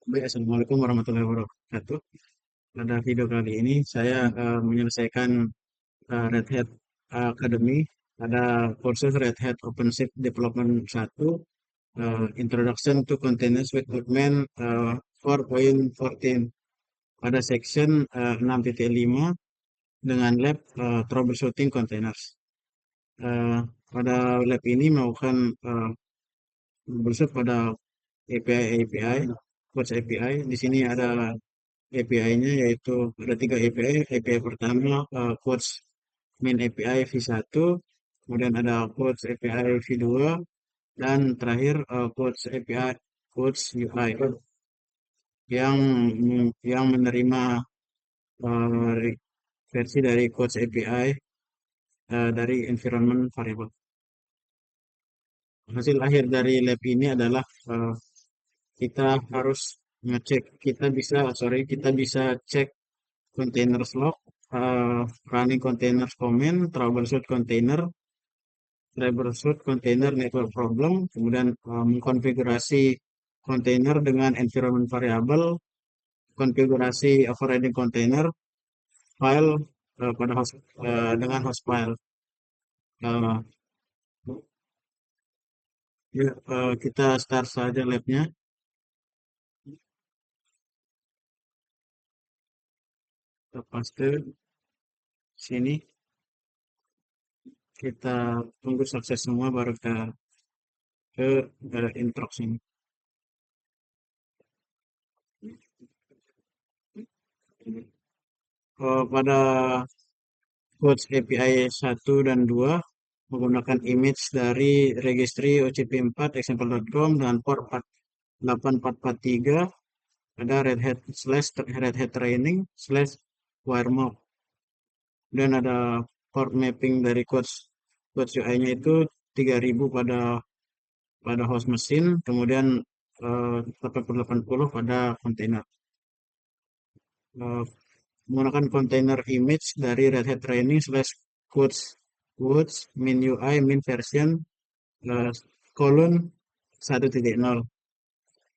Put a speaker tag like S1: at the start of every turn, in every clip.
S1: Baik, Assalamualaikum warahmatullahi wabarakatuh. Pada video kali ini saya menyelesaikan Red Hat Academy. Ada kursus Red Hat OpenShift Development 1, Introduction to Containers with Postman 4.14 pada section 6.5 dengan lab Troubleshooting Containers. Eh, Pada lab ini melakukan bersut pada API, Codes API. Di sini ada API-nya yaitu ada tiga API. API pertama Codes Main API V1, kemudian ada Codes API V2, dan terakhir Codes API Codes UI yang yang menerima versi dari Codes API dari environment variable. Hasil akhir dari lab ini adalah kita harus ngecek kita bisa cek containers log, running containers command, troubleshoot container network problem, kemudian mengkonfigurasi container dengan environment variable, konfigurasi overriding container file pada host dengan host file. Uh, kita start saja labnya. Kita paste sini. Kita tunggu sukses semua baru ke intro sini. Pada Codes API 1 dan 2 menggunakan image dari registry OCP4 example.com dengan port 8443, ada Red Hat slash Red Hat training slash wiremock, dan ada port mapping dari codes UI-nya itu 3000 pada host mesin, kemudian 8080 pada container. Menggunakan container image dari Red Hat Training slash codes min UI min version colon 1.0.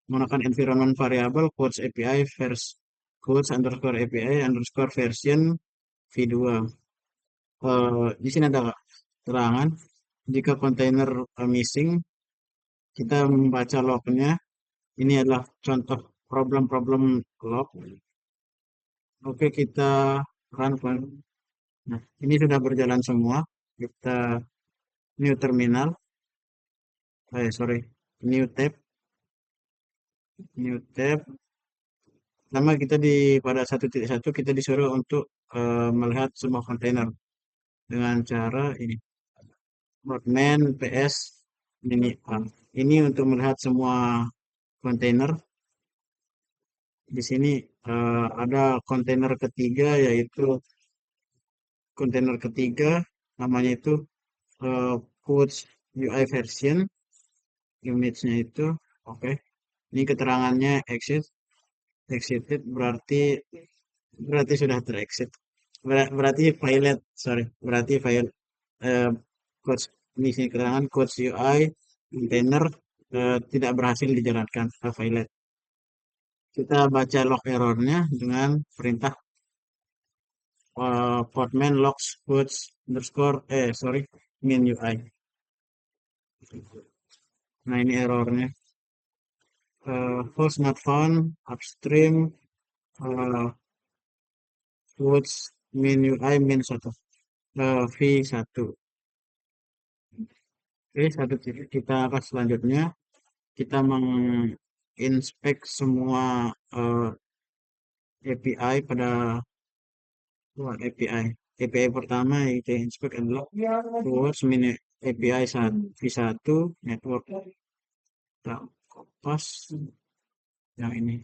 S1: Menggunakan environment variable codes API codes underscore API underscore version v2. Di sini ada keterangan jika container missing, kita membaca lognya. Ini adalah contoh problem-problem log. Oke, kita run. Nah, ini sudah berjalan semua. Kita new terminal. Sorry, new tab. New tab. Pertama kita pada 1.1 kita disuruh untuk melihat semua kontainer dengan cara ini. Broadman PS ini ini untuk melihat semua kontainer. Di sini ada kontainer ketiga, yaitu kontainer ketiga namanya itu codes UI version, image-nya itu oke. Ini keterangannya exited berarti sudah terexit. Berarti failet, sorry. Berarti file codes ini sini keterangan codes UI container tidak berhasil dijalankan, failet. Kita baca log errornya dengan perintah portman logs codes underscore min UI. Nah, ini errornya. Host not found upstream codes min UI min 1 V1. Oke, kita akan selanjutnya kita menginspek semua API pada API pertama yang kita inspek adalah towards mini API V1 network. Kita kopas yang ini.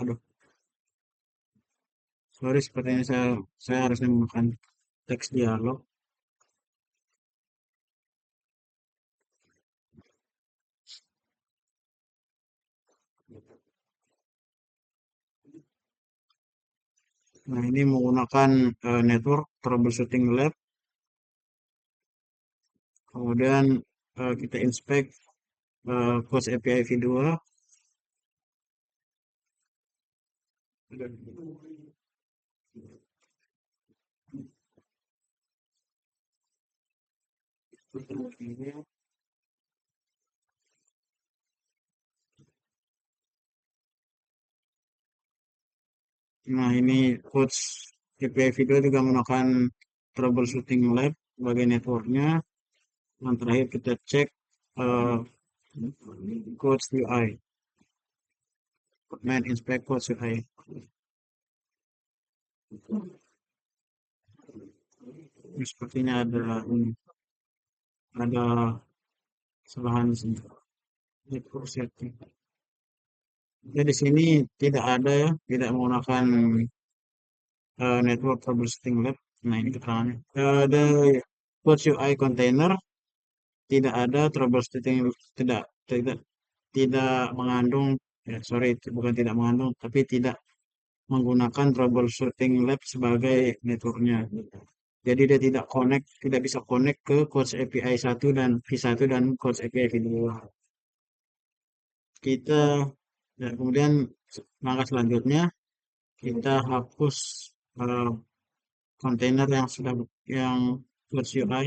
S1: Aduh, sorry, sepertinya saya harus menggunakan teks dialog. Nah, ini menggunakan network troubleshooting lab. Kemudian kita inspect Coach API v2. Nah, ini Coach API v2 juga menggunakan troubleshooting lab sebagai networknya. Yang terakhir kita cek uh, Coach UI, main inspect Coach UI. Ini sepertinya ada kesalahan di sini. Network setting. Ya, di sini tidak ada ya, tidak menggunakan network troubleshooting lab. Nah, ini keterangannya. The Coach UI container tidak ada troubleshooting, tidak tidak tidak mengandung, ya sorry, bukan tidak mengandung, tapi tidak menggunakan troubleshooting lab sebagai networknya. Jadi dia tidak bisa connect ke Coach API 1 dan V1 dan Coach API V2. Kita kemudian langkah selanjutnya kita hapus eh, kontainer yang Coach UI,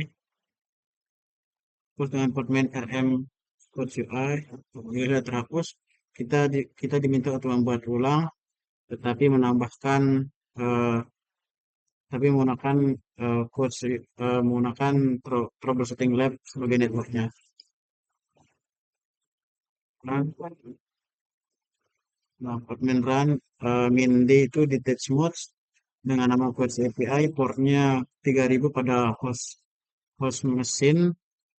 S1: terus dengan portman rm Coach UI, bila terhapus, kita diminta untuk membuat ulang, tetapi menambahkan eh, tapi menggunakan menggunakan troubleshooting lab sebagai networknya. Nah, portman run min-d itu detach mode dengan nama Coach API, portnya 3000 pada host mesin,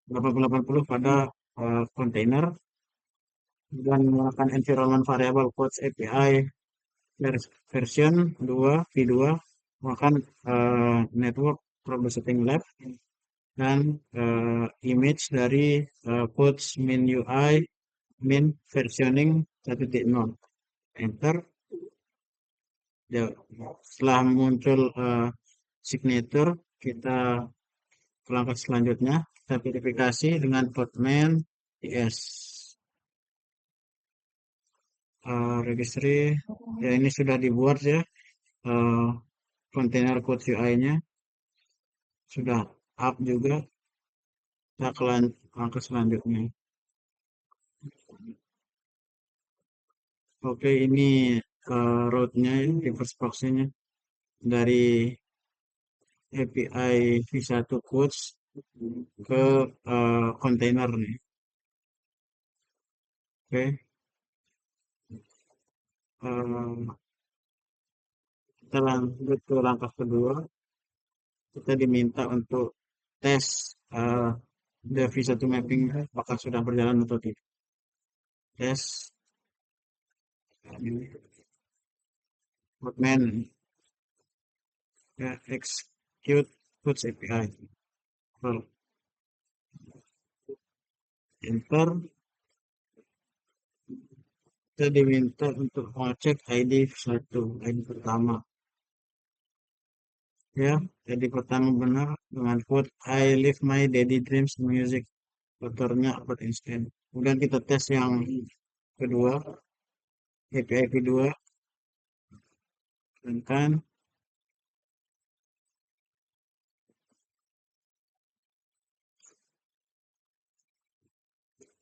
S1: 8080 pada container, dan menggunakan environment variable Coach API version 2 v2, menggunakan network troubleshooting lab, dan image dari Coach min UI min versioning 1.0. Enter. Ya, setelah muncul signature, kita ke langkah selanjutnya, kita verifikasi dengan portman yes. Registry, ya ini sudah dibuat ya, kontainer Coach UI-nya sudah up juga. Kita ke langkah selanjutnya. Oke, ini route-nya, reverse proxy-nya dari API v1 Coach ke kontainer nih. Oke, kita lanjut ke langkah kedua. Kita diminta untuk tes the v1 mapping apakah sudah berjalan atau tidak. Tes portman ya, execute Coach API. Enter. Kita diminta untuk mengecek ID 1, ID pertama. Ya, jadi pertama benar dengan quote I live my daddy dreams music. Autornya Albert Einstein. Kemudian kita tes yang kedua, API kedua, dan kan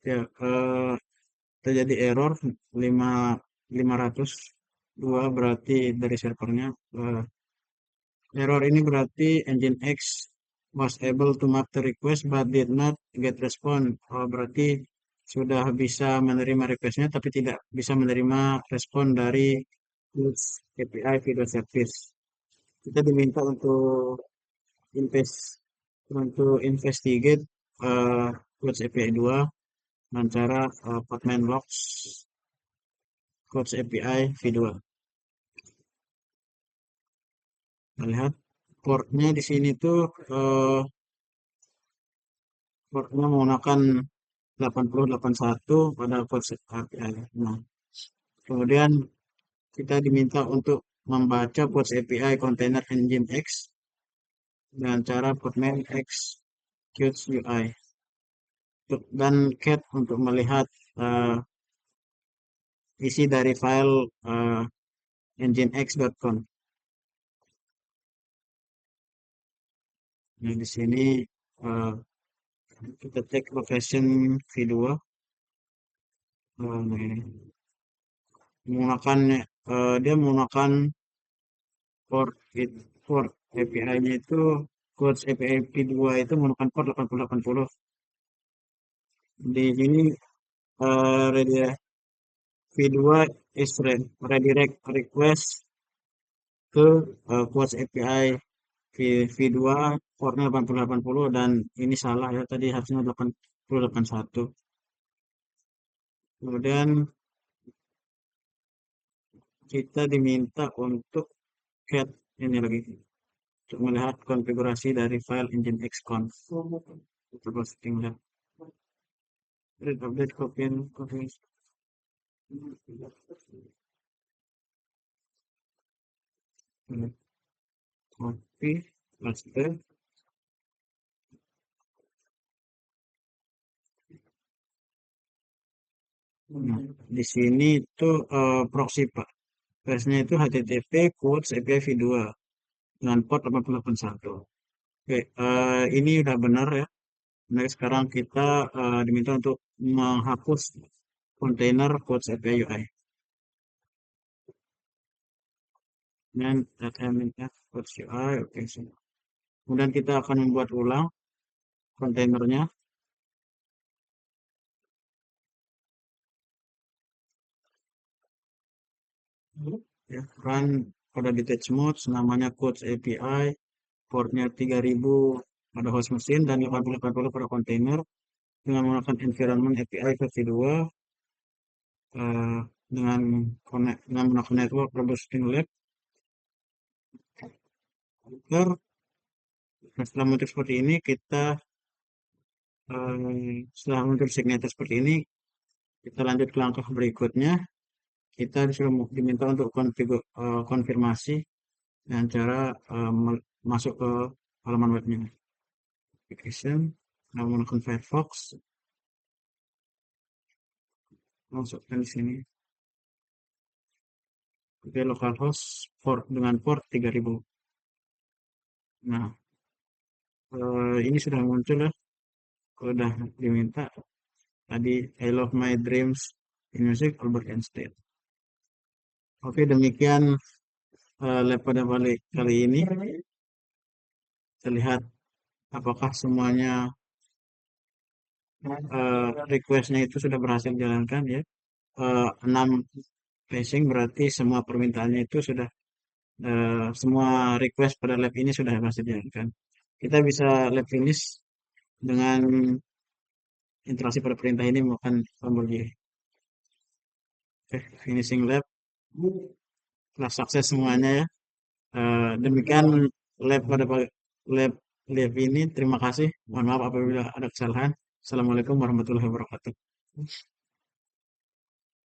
S1: ya terjadi error 502 berarti dari servernya. Error ini berarti engine X was able to map the request but did not get response. Berarti sudah bisa menerima requestnya tapi tidak bisa menerima respon dari API video service. Kita diminta investigate Coach API 2 dengan cara portman logs Coach API v2. Kita lihat portnya di sini tuh portnya menggunakan 8081 pada Coach API. Nah, kemudian kita diminta untuk membaca Coach API container engine X dengan cara portman X Qt UI. dan cat untuk melihat eh, isi dari file nginx.conf. Nah, di sini eh, kita cek location V2. Nah, ini menggunakan dia menggunakan port port API-nya itu quotes API V2 itu menggunakan port 8080. Di sini V2 is redirect request ke quotes API V2 portnya 8080 dan ini salah ya, tadi harusnya 8081. Kemudian kita diminta untuk get ini lagi untuk melihat konfigurasi dari file nginx.conf. Coba setting lihat. Read update copy and configuration. Copy, paste. Nah, di sini itu proxy Pak. Paste-nya itu HTTP quotes API v2 dengan port 8081. Oke, ini udah benar ya. Nah, sekarang kita diminta untuk menghapus kontainer quotes API UI. Dan minf quotes UI, oke. Kemudian kita akan membuat ulang kontainernya. Ya, run pada detach mode, namanya quotes API, portnya 3000 pada host mesin dan 8080 pada kontainer dengan menggunakan environment API versi 2 eh, dengan menggunakan network troubleshooting lab. Nah, setelah muncul seperti ini setelah muncul signature seperti ini kita lanjut ke langkah berikutnya. Kita disuruh diminta untuk konfirmasi dengan cara masuk ke halaman webnya. Application, menggunakan Firefox, masukkan di sini. Oke, localhost port dengan port 3000. Nah, ini sudah muncul ya. Sudah diminta tadi I love my dreams in music Albert Einstein. Oke, demikian lab pada kali ini. Kita lihat apakah semuanya requestnya itu sudah berhasil dijalankan ya. 6 phishing berarti semua permintaannya itu sudah semua request pada lab ini sudah berhasil dijalankan. Kita bisa lab finish dengan interaksi pada perintah ini memakan tombol J. Oke, finishing lab telah sukses semuanya ya. Demikian lab pada lab lab ini. Terima kasih. Mohon maaf apabila ada kesalahan. Assalamualaikum warahmatullahi wabarakatuh.